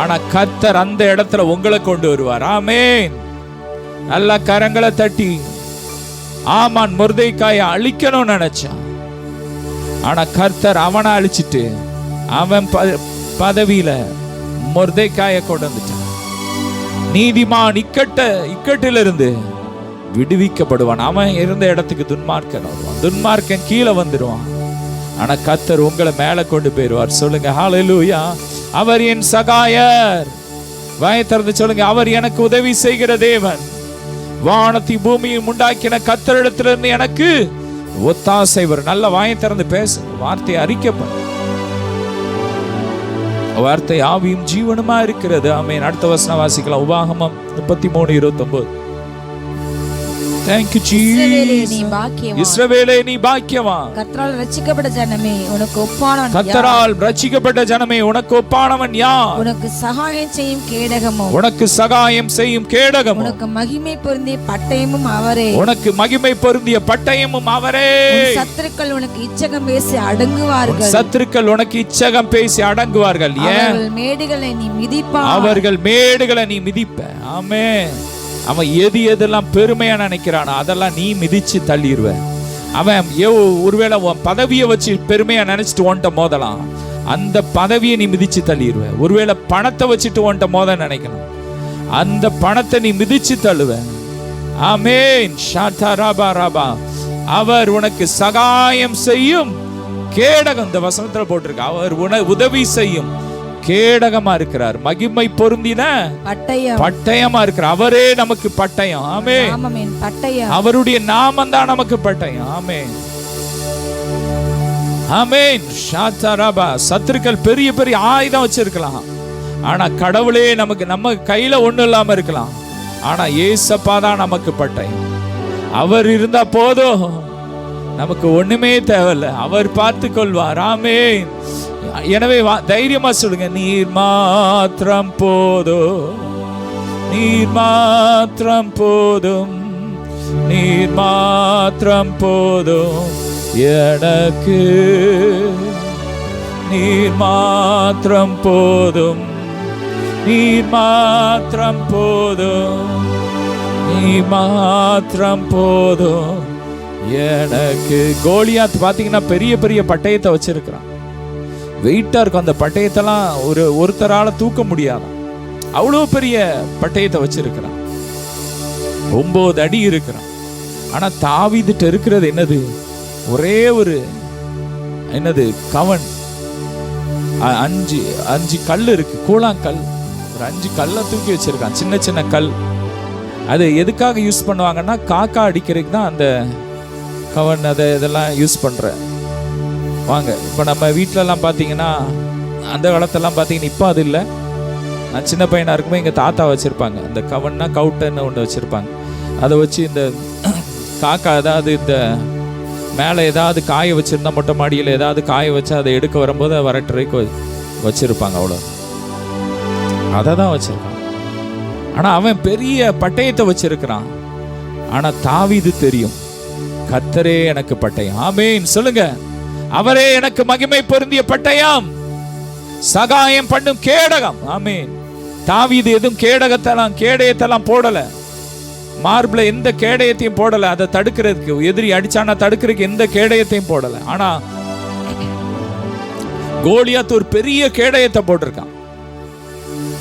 ஆனா கர்த்தர் அந்த இடத்துல உங்களை கொண்டு வருவார். ஆமென். நல்ல கரங்களை தட்டி. ஆமான் மொர்தெகாயை அழிக்கணும்னு நினைச்சான், ஆனா கர்த்தர் அவனை அழிச்சிட்டு அவன் பதவியில மொர்தெகாயை கொண்டு வந்துட்டான். நீதிமான் இக்கட்டிலிருந்து விடுவிக்கப்படுவான். அவன் இருந்த இடத்துக்கு துன்மார்க்கன் வருவான், துன்மார்க்கன் கீழே வந்துடுவான். ஆனா கர்த்தர் உங்களை மேல கொண்டு போயிருவார். சொல்லுங்க ஹல்லேலூயா. அவர் என் சகாயர். வாயை திறந்து சொல்லுங்க, அவர் எனக்கு உதவி செய்கிற தேவன். வானத்தை பூமியை உண்டாக்கின கர்த்தரிடத்திலிருந்து எனக்கு ஒத்தாசை வரும். நல்ல வாயை திறந்து பேச, வார்த்தை அறிக்கப்படும். வார்த்தை ஆவியும் ஜீவனுமா இருக்கிறது. ஆமென். அடுத்த வசனம் வாசிக்கலாம். உபாகமம் 33:29. Thank you Jesus. இஸ்ரவேலே நீ பாக்கியவான். கர்த்தரால் ரட்சிக்கப்பட்ட ஜனமே உனக்கு ஒப்பானவன் யார்? கர்த்தரால் ரட்சிக்கப்பட்ட ஜனமே உனக்கு ஒப்பானவன் யார்? உனக்கு சகாயம் செய்யும் கேடகமும், உனக்கு சகாயம் செய்யும் கேடகமும், உனக்கு மகிமை பொருந்திய பட்டயமும் அவரே. உனக்கு மகிமை பொருந்திய பட்டயமும் அவரே. சத்துருக்கள் உனக்கு இச்சகம் பேசி அடங்குவார்கள். சத்துருக்கள் உனக்கு இச்சகம் பேசி அடங்குவார்கள். அவர்கள் மேடுகளை நீ மிதிப்பாய். அவர்கள் மேடுகளை நீ மிதிப்ப. ஆமென். அவன் எதெல்லாம் பெருமையா நினைக்கிறானோ அதெல்லாம் நீ மிதிச்சு தள்ளிடுவ. அவன் ஒருவேளை பதவியை வச்சு பெருமையா நினைச்சிட்டு ஓன்ட்ட மோதலாம், அந்த பதவியை நீ மிதிச்சு தள்ளிடுவ. ஒருவேளை பணத்தை வச்சுட்டு ஓன்ட்ட மோத நினைக்கணும், அந்த பணத்தை நீ மிதிச்சு தள்ளுவ. ஆமென். ஷாதராபா. அவர் உனக்கு சகாயம் செய்யும் கேடகம். இந்த வசனத்துல போட்டிருக்கு, அவர் உதவி செய்யும் கேடகமா இருக்கிறார். மகிமை பொருந்தின பட்டயமா இருக்கிறார். அவரே நமக்கு பட்டயம். ஆமென். அவருடைய நாமம் தான் நமக்கு பட்டயம். ஆமென். ஆமென். ஷாதராபா. சத்துருக்கள் பெரிய பெரிய ஆயுதம் வச்சிருக்கலாம், ஆனா கடவுளே நமக்கு நம்ம கையில ஒண்ணும் இல்லாம இருக்கலாம், ஆனா ஏசப்பா தான் நமக்கு பட்டயம். அவர் இருந்தா போதும், நமக்கு ஒண்ணுமே தேவையில்லை, அவர் பார்த்து கொள்வார். ஆமென். எனவே தைரியமா சொல்லுங்க, நீர் மாத்திரம் போதும், நீர் மாத்திரம் போதும், நீர் மாத்திரம் போதும் எனக்கு, நீர் மாத்திரம் போதும், நீர் மாத்திரம் போதும், நீர் மாத்திரம் போதும் எனக்கு. கோலியாத் பாத்தீங்கன்னா பெரிய பெரிய பட்டயத்தை வச்சிருக்கிறான், வெயிட்டா இருக்கும். அந்த பட்டயத்தெல்லாம் ஒருத்தரால தூக்க முடியாது, அவ்வளவு பெரிய பட்டயத்தை வச்சிருக்கிறான். 9 அடி இருக்கிறான். ஆனா தாவீதுட்ட இருக்கிறது என்னது? ஒரே ஒரு என்னது கவன். 5 கல் இருக்கு, கூழாங்கல். ஒரு 5 கல்லை தூக்கி வச்சிருக்கான், சின்ன சின்ன கல். அது எதுக்காக யூஸ் பண்ணுவாங்கன்னா காக்கா அடிக்கிறதுக்கு தான் அந்த கவன், அதை இதெல்லாம் யூஸ் பண்ற. வாங்க, இப்போ நம்ம வீட்டிலலாம் பார்த்தீங்கன்னா அந்த காலத்தெல்லாம் பார்த்தீங்கன்னா இப்போ அது இல்லை, நான் சின்ன பையனா இருக்கும்போது எங்க தாத்தா வச்சிருப்பாங்க, அந்த கவன்னா கவுட்டன்னு ஒன்று வச்சிருப்பாங்க. அதை வச்சு இந்த காக்கா ஏதாவது இந்த மேலே ஏதாவது காய வச்சிருந்தா, மொட்டை மாடியில் ஏதாவது காய வச்சு அதை எடுக்க வரும்போது வரட்டுறைக்கு வச்சிருப்பாங்க. அவ்வளோ அதை தான் வச்சிருக்கான். ஆனால் அவன் பெரிய பட்டயத்தை வச்சிருக்கிறான். ஆனால் தாவீது தெரியும், கர்த்தரே எனக்கு பட்டயம். ஆமென் சொல்லுங்க. அவரே எனக்கு மகிமை பொருந்திய பட்டயம், சகாயம் பண்ணும் கேடகம். ஆமென். தாவீது எதுவும் கேடயத்தெல்லாம் போடல, மார்பிள எந்த கேடயத்தையும் போடல. அதை தடுக்கிறதுக்கு, எதிரி அடிச்சானா தடுக்கிறதுக்கு எந்த கேடயத்தையும் போடல. ஆனா கோலியாத் ஒரு பெரிய கேடயத்தை போட்டிருக்கான்.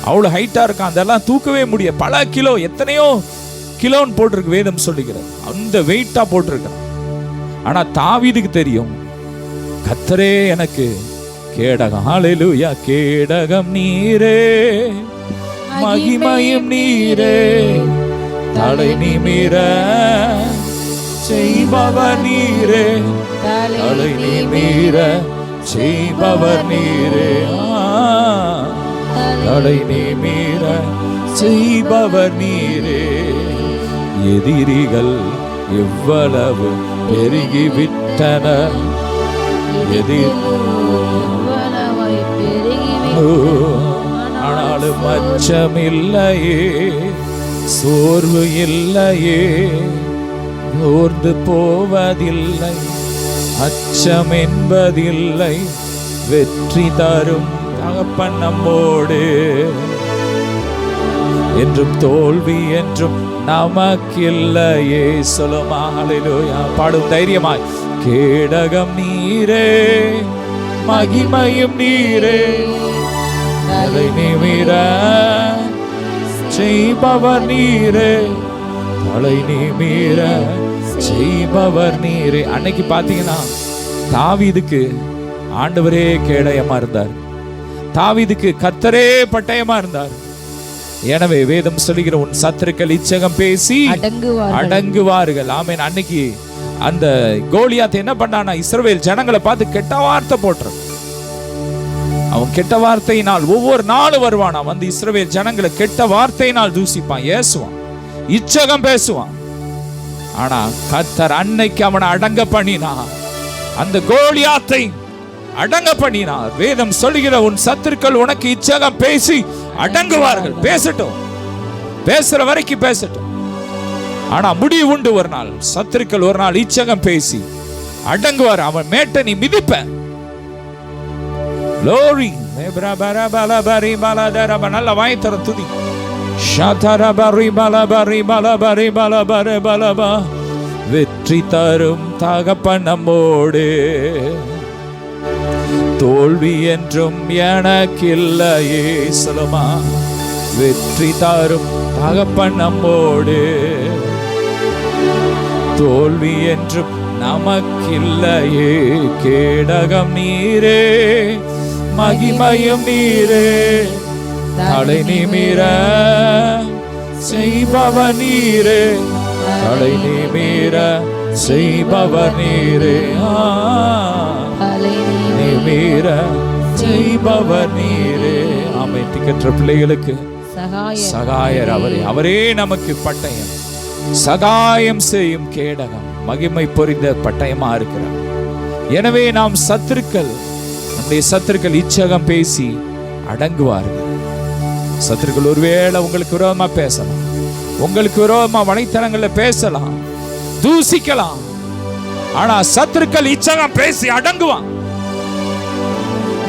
அவ்வளவு ஹைட்டா இருக்கான், அதெல்லாம் தூக்கவே முடியாது. பல கிலோ, எத்தனையோ கிலோன்னு போட்டிருக்கு வேதம் சொல்லுகிறது. அந்த வெயிட்டா போட்டிருக்கான். ஆனா தாவீதுக்கு தெரியும், கர்த்தரே எனக்கு கேடகம். ஹல்லேலூயா. கேடகம் நீரே, மகிமையும் நீரே, தலை நிமிர செய்பவர் நீரே, தலை நிமிர செய்பவர் நீரே, தலை நிமிர செய்பவர் நீரே. எதிரிகள் எவ்வளவு பெருகிவிட்டனர், ஆனாலும் அச்சமில்லையே, சோர்வு இல்லையே, சோர்ந்து போவதில்லை, அச்சம் என்பதில்லை, வெற்றி தரும் தகப்பன் நம்மோடு. என்றும் தோல்வி என்றும் நமக்கில்லையே. சொல்லுமா ஹல்லேலூயா. பாடும் தைரியமாய். கேடகம் நீரே, மகிமையும் நீரே, தலை நிமிர செய்பவர் நீரே, தலை நிமிர செய்பவர் நீரே. அன்னைக்கு பாத்தீங்கன்னா தாவீதுக்கு ஆண்டவரே கேடயமா இருந்தார், தாவீதுக்கு கர்த்தரே பட்டயமா இருந்தார். எனவே வேதம் சொல்லுகிற, உன் சத்துருக்கள் இச்சகம் பேசி அடங்குவார்கள். ஆமென். அன்னைக்கு அந்த கோலியாத் என்ன பண்ணானா, இஸ்ரவேல் ஜனங்களை பார்த்து கெட்ட வார்த்தை போட்டுறான். அவன் கெட்ட வார்த்தையினால் ஒவ்வொரு நாளும் வருவான். வந்து இஸ்ரவேல் ஜனங்களை கெட்ட வார்த்தையினால் தூசிப்பான், ஏசுவான், இச்சகம் பேசுவான். ஆனா கர்த்தர் அன்னைக்கு அவனை அடங்க பண்ணினார், அந்த கோலியாத்தை அடங்க பண்ணினார். வேதம் சொல்லுகிற, உன் சத்துருக்கள் உனக்கு இச்சகம் பேசி அடங்குவார்கள். பேசட்டும், பேசுற வரைக்கும் பேசட்டும். ஆனா முடிவு உண்டு. ஒரு நாள் சத்துருக்கள் ஒரு நாள் இச்சகம் பேசி அடங்குவார். அவன் மேட்ட நீ மிதிப்ப. லோரி நல்ல வாய்த்தர துதி. வெற்றி தரும் தகப்பன் நம்மோடு, தோல்வி என்றும் எனக்கில்லையே. சொல்லுமா. வெற்றி தரும் தகப்பன் நம்மோடு, தோல்வி என்றும் நமக்கில்லையே. கேடகம் நீரே, மகிமையும் நீரே, தலை நிமிர செய்பவர் நீரே, தலை நிமிர செய்பவர் நீரே, நிமிர செய்பவர் நீரே. ஆமென். திக்கற்ற பிள்ளைகளுக்கு சகாயர் அவரே. அவரே நமக்கு பட்டயம், சகாயம் செய்யும் கேடகம், மகிமை பொறிந்த பட்டயமா இருக்கிறார். எனவே நாம் சத்துருக்கள், நம்முடைய சத்துருக்கள் இச்சகம் பேசி அடங்குவார்கள். சத்துருக்கள் ஒருவேளை உங்களுக்கு விரோதமா பேசலாம், உங்களுக்கு விரோதமா வலைத்தளங்கள்ல பேசலாம், தூசிக்கலாம். ஆனா சத்துருக்கள் இச்சகம் பேசி அடங்குவான்.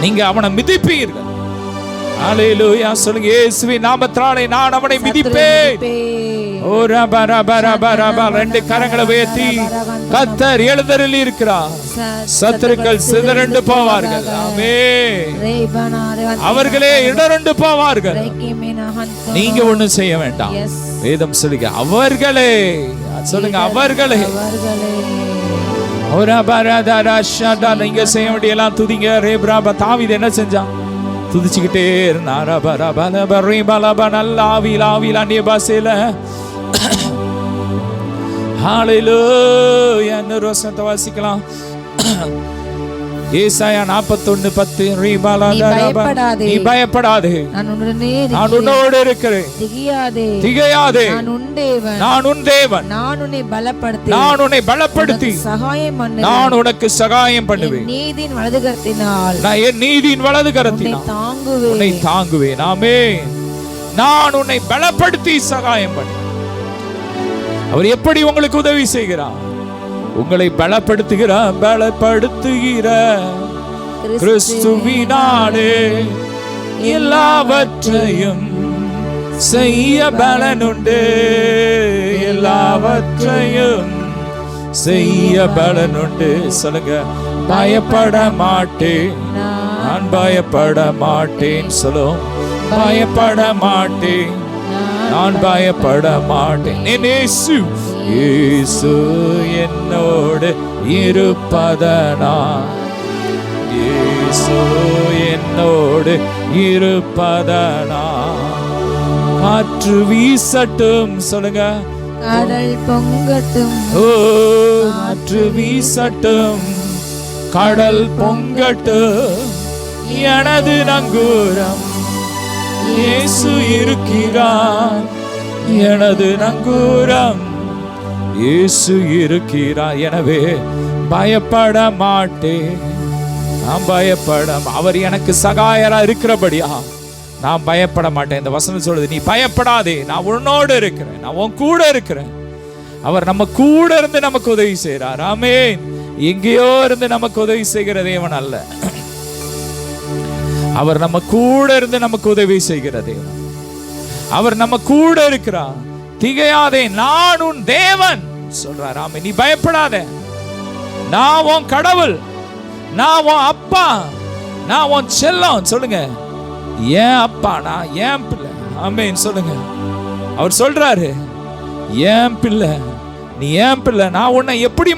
நீங்க அவனை மிதிப்பீர்கள். ஹல்லேலூயா சொல்லுங்க. இயேசுவின் நாமத்தினாலே நான் அவனை மிதிப்பேன். ஓ ரப ரப ரப ரப. ரெண்டு கரங்களை உயர்த்தி கர்த்தர் எழுந்தருளி இருக்கிறார். சத்துருக்கள் சிதறண்டு போவார்கள். ஆமென். அவர்களே இடரண்டு போவார்கள். நீங்க ஒண்ணும் செய்ய வேண்டாம். வேதம் சொல்லுங்க, அவர்களே. சொல்லுங்க, அவர்களே. நீங்க செய்ய வேண்டியெல்லாம் துதிங்க. தாவீது என்ன செஞ்சான்? துதிச்சுக்கிட்டே இருந்தார். நல்ல ஆவியில் ஆவியில் அந்நிய பாஷையில ஹல்லேலூயா. இன்னொரு வசனத்தை வாசிக்கலாம். ஏசாயா 41:10 பயப்படாதே, நீ பயப்படாதே, நான் உன்னோடு இருக்கிறேன். திகையாதே, நான் உன் தேவன், நான் உன்னை பலப்படுத்தி நான் உனக்கு சகாயம் பண்ணுவேன். நான் என் நீதியின் வலது கரத்தினால் உன்னை தாங்குவேன். ஆமென். நான் உன்னை பலப்படுத்தி சகாயம் பண்ணுவேன். அவர் எப்படி உங்களுக்கு உதவி செய்கிறார்? உங்களை பலப்படுத்துகிற கிறிஸ்துவினாலே எல்லாவற்றையும் செய்ய பலனுண்டு. எல்லாவற்றையும் செய்ய பலனுண்டு. சொல்லுங்க, பயப்பட மாட்டேன், நான் பயப்பட மாட்டேன். சொல்லும், பயப்பட மாட்டேன், நான் பயப்பட மாட்டேன். இயேசு என்னோடு இருப்பதனால், இயேசு என்னோடு இருப்பதனால் காற்று வீசட்டும். சொல்லுங்க, கடல் பொங்கட்டும். ஓ, காற்று வீசட்டும், கடல் பொங்கட்டும், எனது நங்கூரம் இயேசு இருக்கிறார். எனது நங்கூரம் இயேசு இருக்கிறார். எனவே பயப்பட மாட்டேன், நான் பயப்பட, அவர் எனக்கு சகாயரா இருக்கிறபடியா நான் பயப்பட மாட்டேன். இந்த வசனம் சொல்லுது, நீ பயப்படாதே, நான் உன்னோடு இருக்கிறேன், நான் உன் கூட இருக்கிறேன். அவர் நம்ம கூட இருந்து நமக்கு உதவி செய்கிறார். ஆமென். எங்கேயோ இருந்து நமக்கு உதவி செய்கிற தேவன் அல்ல, அவர் நம்ம கூட இருந்து நமக்கு உதவி செய்கிற தேவன். அவர் நம்ம கூட இருக்கிறார். திகையாதே, நான் உன் தேவன் சொல்றார். ஆமென். நீ பயப்படாதே, நான் உன் கடவுள், நான் உன் அப்பா, நான் உன் செல்லம். சொல்லுங்க, ஏன் அப்பா, நான் ஏன் பிள்ளை. ஆமென். சொல்லுங்க, அவர் சொல்றாரு, ஏன் பிள்ளை, நீ ஏன் பிள்ளை. நான் உன்னை எப்படி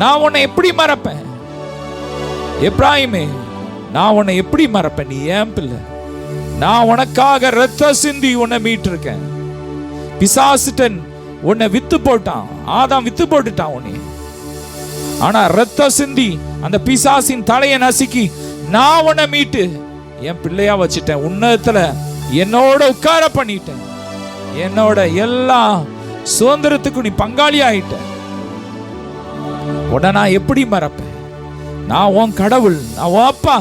நான் உன்னை எப்படி மறப்பேன்? எப்ராயிமே, நான் உன்னை எப்படி மறப்பேன்? நீ ஏன் பிள்ளை. நான் உனக்காக ரத்த சிந்தி உன்னை மீட்டிருக்கேன். பிசாசுடன் உன்னை வித்து போட்டான், ஆதாம் வித்து போட்டுட்டான் உன்னை. ஆனா ரத்த சிந்தி அந்த பிசாசின் தலையை நசுக்கி நான் உன்னை மீட்டு என் பிள்ளையா வச்சிட்டேன். உன்னதத்துல என்னோட உட்கார பண்ணிட்டேன். என்னோட எல்லா சுதந்திரத்துக்கும் நீ பங்காளி ஆயிட்ட. உன்னை நான் எப்படி மறப்பேன்? நான் உன் கடவுள், நான் உன் அப்பா.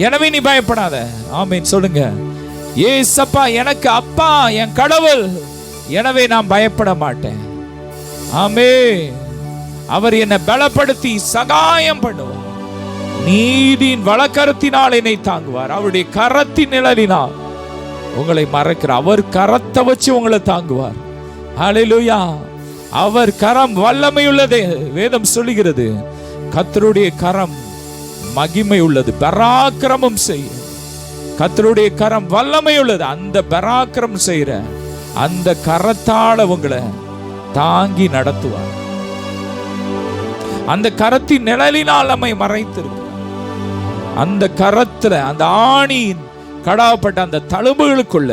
எனவே நீ பயப்படாத. ஆமென். சொல்லுங்க, ஏசப்பா எனக்கு அப்பா, என் கடவுள், எனவே நான் பயப்பட மாட்டேன். ஆமென். அவர் என்னை பலப்படுத்தி சகாயம் பண்ணுவார். நீதியின் வலக்கரத்தினால் என்னை தாங்குவார். அவருடைய கரத்தின் நிழலினால் உங்களை மறைக்கிறார். அவர் கரத்தை வச்சு உங்களை தாங்குவார். ஹல்லேலூயா. அவர் கரம் வல்லமை உள்ளது. வேதம் சொல்லுகிறது, கர்த்தருடைய கரம் மகிமை உள்ளது, பராக்கிரமம் செய்யும். கர்த்தருடைய கரம் வல்லமை உள்ளது. அந்த பராக்கிரமம் செய்யற அந்த கரத்தால உங்களை தாங்கி நடத்துவார். அந்த கரத்தின் நிழலினால் நம்மை மறைத்திருக்கிறார். அந்த கரத்துல, அந்த ஆணியின் கடாப்பட்ட அந்த தழும்புகளுக்குள்ள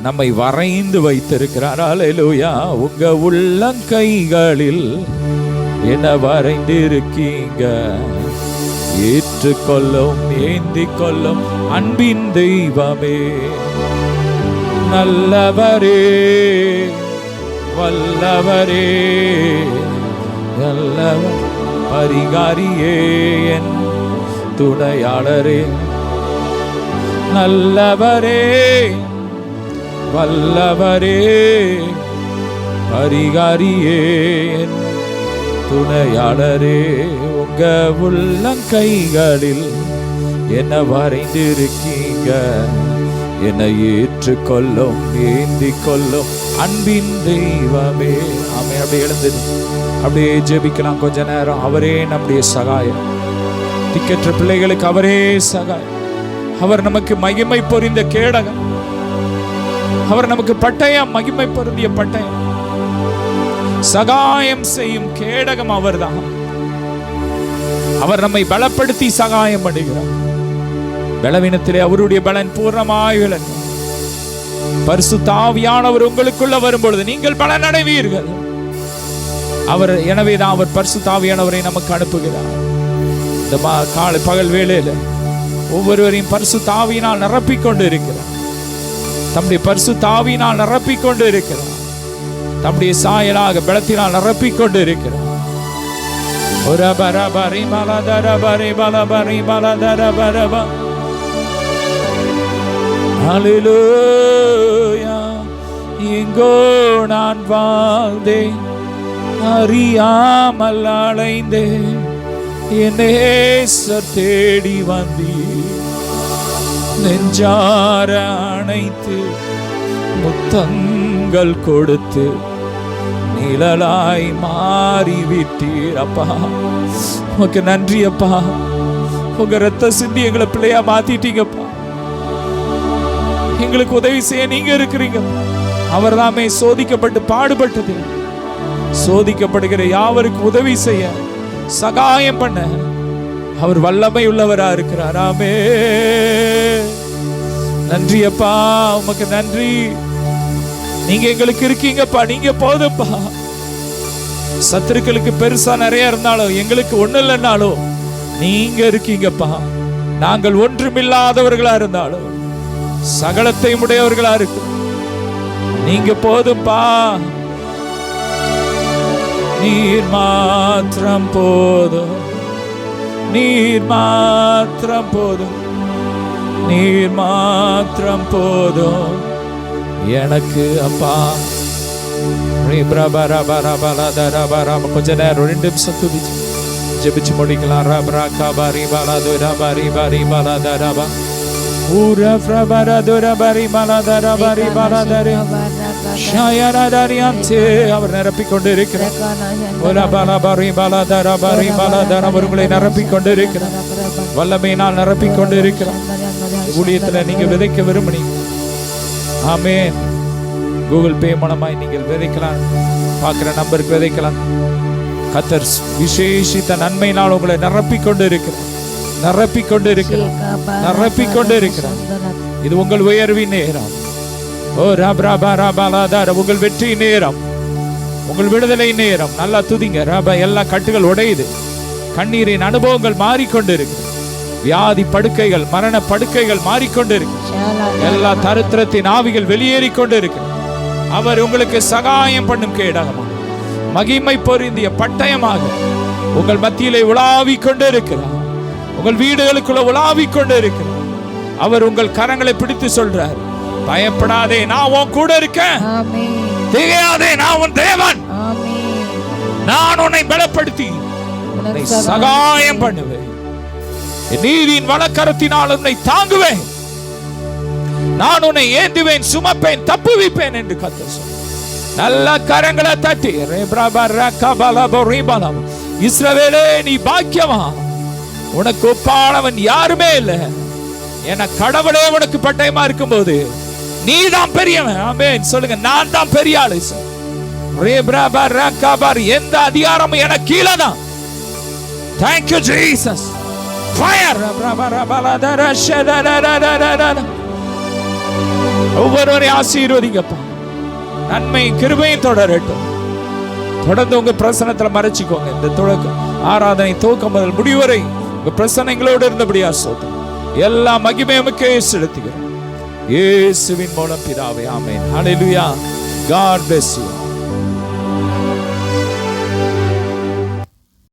நம்மை வரைந்து வைத்திருக்கிறார். அல்லேலூயா. உங்க உள்ளங்கைகளில் என்ன வரைந்திருக்கீங்க? ஏற்றுக்கொள்ளும், ஏந்தி கொள்ளும் அன்பின் தெய்வமே, நல்லவரே, வல்லவரே, நல்லவர், பரிகாரியே, என் துணையாளரே, நல்லவரே, வல்லவரே, பரிகாரியே, என் துணையாளரே. உங்க உள்ளங்கைகளில் என்ன வரைந்திருக்கீங்க? என்னை ஏற்றுக்கொள்ளும், ஏந்தி கொள்ளும் அன்பின் தெய்வமே. ஆமென். அப்படியே எழுந்து அப்படியே ஜெபிக்கலாம் கொஞ்ச நேரம். அவரே நம்முடைய சகாயம். திக்கற்ற பிள்ளைகளுக்கு அவரே சகாயம். அவர் நமக்கு மகிமை பொருந்திய கேடகம். அவர் நமக்கு பட்டயம், மகிமை பொருந்திய பட்டயம். சகாயம் செய்யும் கேடகம் அவர்தான். அவர் நம்மை பலப்படுத்தி சகாயம் பண்ணுகிறார். பலவீனத்திலே அவருடைய பலன் பூர்ணமாய் விளங்கும். பரிசுத்த ஆவியானவர் உங்களுக்குள்ள வரும்பொழுது நீங்கள் பலன் அடைவீர்கள். அவர் எனவேதான் அவர் பரிசுத்த ஆவியானவரை நமக்கு அனுப்புகிறார். இந்த காலை பகல் வேளையில ஒவ்வொருவரையும் பரிசுத்த ஆவியினால் நிரப்பிக்கொண்டு இருக்கிறார். தம்முடைய பரிசுத்த ஆவியினால் நிரப்பிக்கொண்டு இருக்கிறார். தம்முடைய சாயலாக பலத்தினால் நிரப்பிக்கொண்டு இருக்கிறார். எங்கோ நான் வாழ்ந்தேன், அறியாமல் அலைந்தேன், என் நேசர் தேடி வந்தீர். நெஞ்சார அணைத்து முத்தங்கள் கொடுத்து நிழலாய் மாறிவிட்டீர். அப்பா உமக்கு நன்றி அப்பா. உங்க ரத்த சிந்தி எங்களை பிள்ளையா மாத்திட்டீங்கப்பா. எங்களுக்கு உதவி செய்ய நீங்க இருக்கிறீங்க. அவர் தாமே சோதிக்கப்பட்டு பாடுபட்டது. சோதிக்கப்படுகிற யாவருக்கு உதவி செய்ய சகாயம் பண்ண அவர் வல்லமை உள்ளவரா இருக்கிறார். ஆமே. நன்றி அப்பா, உமக்கு நன்றி. நீங்க எங்களுக்கு இருக்கீங்கப்பா. நீங்க போதும்பா. சத்துருக்களுக்கு பெருசா நிறைய இருந்தாலும் எங்களுக்கு ஒண்ணு இல்லைன்னாலும் நீங்க இருக்கீங்கப்பா. நாங்கள் ஒன்றுமில்லாதவர்களா இருந்தாலும் சகலத்தை உடையவர்களா இருக்கு. நீங்க போதும்பா. நீர் மாத்திரம் போதும், நீர் மாத்திரம் போதும், நீர் மாத்திரம் போதும் எனக்கு அப்பா. கொஞ்ச நேரம் 2 நிமிஷம் துதிச்சு ஜெபிச்சு முடிக்கலாம். அவர் நிரப்பிக் கொண்டு இருக்கிறார். உங்களை நிரப்பிக் கொண்டு இருக்கிறார். வல்லமையினால் நிரப்பிக் கொண்டு இருக்கிறார். ஊழியத்துல நீங்க விதைக்க விரும்பினீங்க. ஆமென். கூகுள் பே மூலமாய் நீங்கள் விதைக்கலாம். பார்க்கிற நம்பருக்கு விதைக்கலாம். கர்த்தர் விசேஷித்த நன்மையினால் உங்களை நிரப்பிக் கொண்டு இருக்கிறார். நிரப்பிக் கொண்டு இருக்கிறார். நிரப்பிக் கொண்டு இருக்கிறார். இது உங்கள் உயர்வின் நேரம். ஓ ராபாலாதார உங்கள் வெற்றி நேரம், உங்கள் விடுதலை நேரம். நல்லா துதிங்க. ராபா எல்லா கட்டுகள் உடையுது. கண்ணீரின் அனுபவங்கள் மாறிக்கொண்டு இருக்கு. வியாதி படுக்கைகள், மரண படுக்கைகள் மாறிக்கொண்டு இருக்கு. எல்லா தரித்திரத்தின் ஆவிகள் வெளியேறி கொண்டு இருக்கு. அவர் உங்களுக்கு சகாயம் பண்ணும் கேடகமாக, மகிமை பொருந்திய பட்டயமாக உங்கள் மத்தியிலே உலாவிக் கொண்டு இருக்கிறார். உங்கள் வீடுகளுக்குள்ள உலாவிக் கொண்டு இருக்கிறார். அவர் உங்கள் கரங்களை பிடித்து சொல்றார், பயப்படாதே, நான் உன் கூட இருக்கேன். திகையாதே, நான் உன் தேவன். நான் உன்னை பலப்படுத்தி உன்னை சகாயம் பண்ணுவேன். நீதியின் வலக்கரத்தினால் உன்னை தாங்குவேன். நான் உன்னை ஏந்துவேன், சுமப்பேன், தப்புவிப்பேன் என்று கர்த்தர் சொன்னார். நல்ல கரங்களை தட்டி இஸ்ரவேலே நீ பாக்கியவான், உனக்கு ஒப்பானவன் யாருமே இல்லை. என கடவுளே உனக்கு பட்டயமா இருக்கும் போது நீ தான் பெரியவன். ஆமென் சொல்லுங்க. நான் தான் பெரிய ஆளு. எந்த அதிகாரமும் எனக்கு கீழே தான். Thank you Jesus. Fire. ஒவ்வொருவரையும் ஆசீர்வதிங்கப்பா. நன்மை கிருபையும் தொடரட்டும். தொடர்ந்து உங்க பிரசன்னத்துல மறைச்சிக்கோங்க. இந்த ஆராதனை துவக்கம் முதல் முடிவரை உங்க பிரசன்னங்களோடு இருந்தபடியா சோதனை எல்லா மகிமையுமே செலுத்துகிறோம். இயேசுவின் மூலம் பிதாவே. ஆமென். ஹல்லேலூயா. God bless you.